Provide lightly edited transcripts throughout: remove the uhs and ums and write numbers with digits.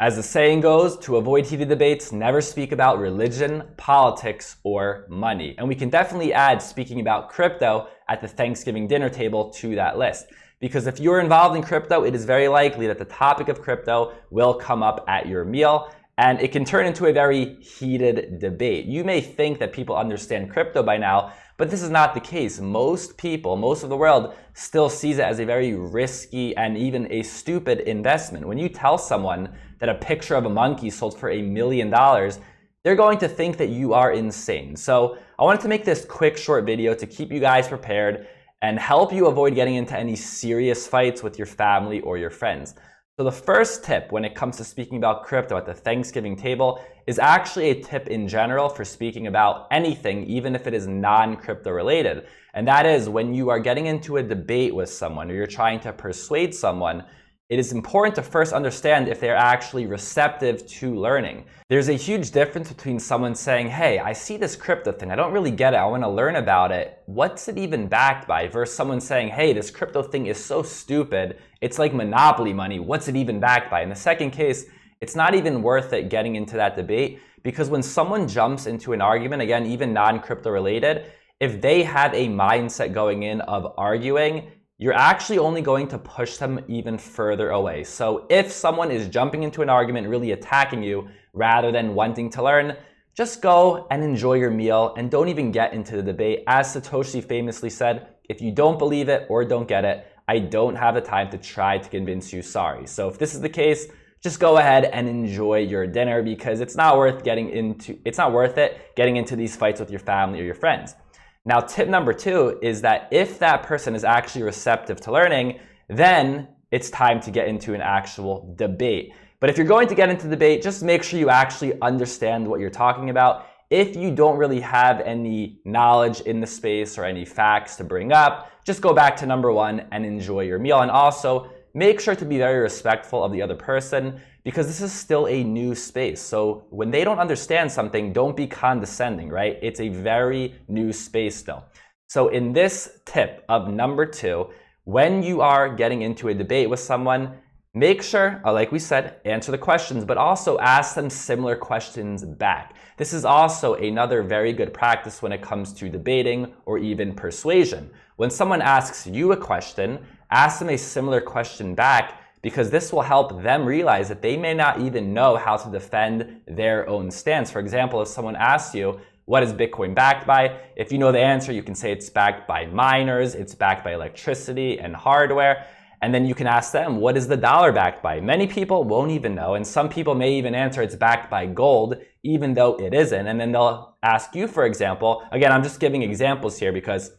As the saying goes, to avoid heated debates, never speak about religion, politics, or money. And we can definitely add speaking about crypto at the Thanksgiving dinner table to that list. Because if you're involved in crypto, it is very likely that the topic of crypto will come up at your meal, and it can turn into a very heated debate. You may think that people understand crypto by now, but this is not the case. Most people, most of the world, still sees it as a very risky and even a stupid investment. When you tell someone that a picture of a monkey sold for $1 million, they're going to think that you are insane. So I wanted to make this quick, short video to keep you guys prepared and help you avoid getting into any serious fights with your family or your friends. So the first tip when it comes to speaking about crypto at the Thanksgiving table is actually a tip in general for speaking about anything, even if it is non-crypto related. And that is when you are getting into a debate with someone or you're trying to persuade someone, it is important to first understand if they're actually receptive to learning. There's a huge difference between someone saying, hey, I see this crypto thing, I don't really get it, I want to learn about it. What's it even backed by? Versus someone saying, hey, this crypto thing is so stupid, it's like monopoly money, what's it even backed by? In the second case, it's not even worth it getting into that debate, because when someone jumps into an argument, again, even non-crypto related, if they have a mindset going in of arguing, you're actually only going to push them even further away. So if someone is jumping into an argument, really attacking you, rather than wanting to learn, just go and enjoy your meal and don't even get into the debate. As Satoshi famously said, if you don't believe it or don't get it, I don't have the time to try to convince you, sorry. So if this is the case, just go ahead and enjoy your dinner, because it's not worth it getting into these fights with your family or your friends. Now, tip number 2 is that if that person is actually receptive to learning, then it's time to get into an actual debate. But if you're going to get into debate, just make sure you actually understand what you're talking about. If you don't really have any knowledge in the space or any facts to bring up, just go back to number 1 and enjoy your meal. And also, make sure to be very respectful of the other person, because this is still a new space. So when they don't understand something, don't be condescending, right? It's a very new space still. So in this tip of number 2, when you are getting into a debate with someone, make sure, like we said, answer the questions, but also ask them similar questions back. This is also another very good practice when it comes to debating or even persuasion. When someone asks you a question, ask them a similar question back, because this will help them realize that they may not even know how to defend their own stance. For example, if someone asks you, what is Bitcoin backed by? If you know the answer, you can say it's backed by miners, it's backed by electricity and hardware. And then you can ask them, what is the dollar backed by? Many people won't even know, and some people may even answer it's backed by gold, even though it isn't. And then they'll ask you, for example, again, I'm just giving examples here because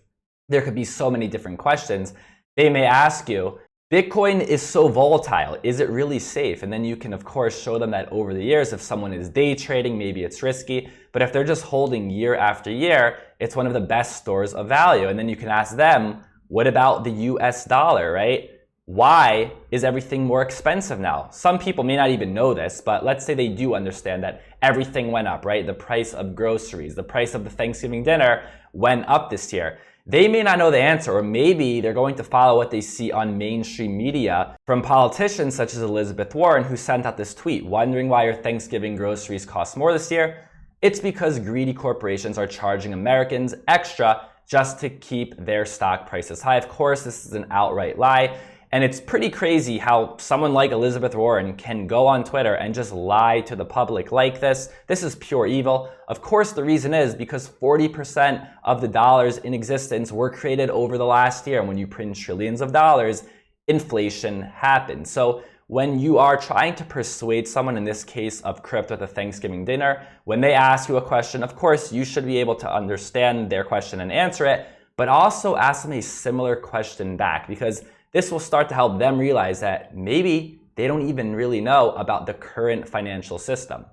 there could be so many different questions. They may ask you, Bitcoin is so volatile, is it really safe? And then you can, of course, show them that over the years, if someone is day trading, maybe it's risky. But if they're just holding year after year, it's one of the best stores of value. And then you can ask them, what about the US dollar, right? Why is everything more expensive now? Some people may not even know this, but let's say they do understand that everything went up, right? The price of groceries, the price of the Thanksgiving dinner went up this year. They may not know the answer, or maybe they're going to follow what they see on mainstream media from politicians such as Elizabeth Warren, who sent out this tweet, wondering why your Thanksgiving groceries cost more this year. It's because greedy corporations are charging Americans extra just to keep their stock prices high. Of course, this is an outright lie. And it's pretty crazy how someone like Elizabeth Warren can go on Twitter and just lie to the public like this. This is pure evil. Of course, the reason is because 40% of the dollars in existence were created over the last year. And when you print trillions of dollars, inflation happens. So when you are trying to persuade someone, in this case of crypto at the Thanksgiving dinner, when they ask you a question, of course, you should be able to understand their question and answer it, but also ask them a similar question back, because this will start to help them realize that maybe they don't even really know about the current financial system.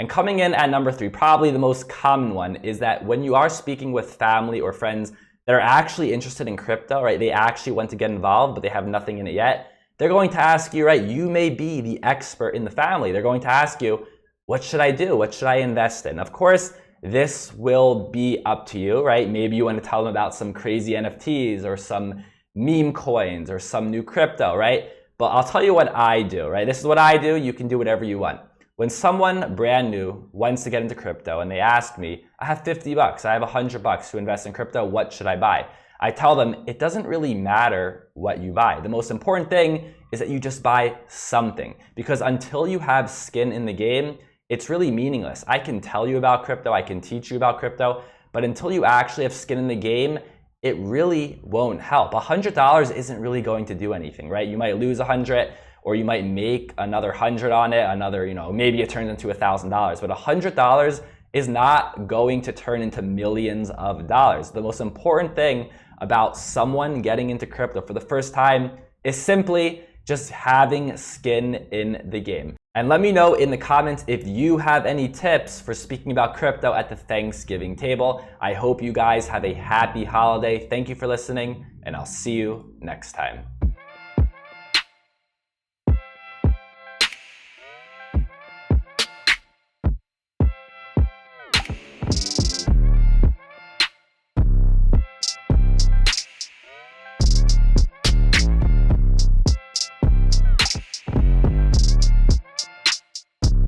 And coming in at number 3, probably the most common one, is that when you are speaking with family or friends that are actually interested in crypto, right? They actually want to get involved, but they have nothing in it yet. They're going to ask you, right? You may be the expert in the family. They're going to ask you, what should I do? What should I invest in? Of course, this will be up to you, right? Maybe you want to tell them about some crazy NFTs or some meme coins or some new crypto, right? But I'll tell you what I do, right? This is what I do. You can do whatever you want. When someone brand new wants to get into crypto and they ask me, I have 50 bucks, I have 100 bucks to invest in crypto, what should I buy? I tell them it doesn't really matter what you buy. The most important thing is that you just buy something, because until you have skin in the game, it's really meaningless. I can tell you about crypto, I can teach you about crypto, but until you actually have skin in the game, it really won't help. $100 isn't really going to do anything, right? You might lose 100, or you might make another 100 on it, maybe it turns into $1,000, but $100 is not going to turn into millions of dollars. The most important thing about someone getting into crypto for the first time is simply just having skin in the game. And let me know in the comments if you have any tips for speaking about crypto at the Thanksgiving table. I hope you guys have a happy holiday. Thank you for listening, and I'll see you next time.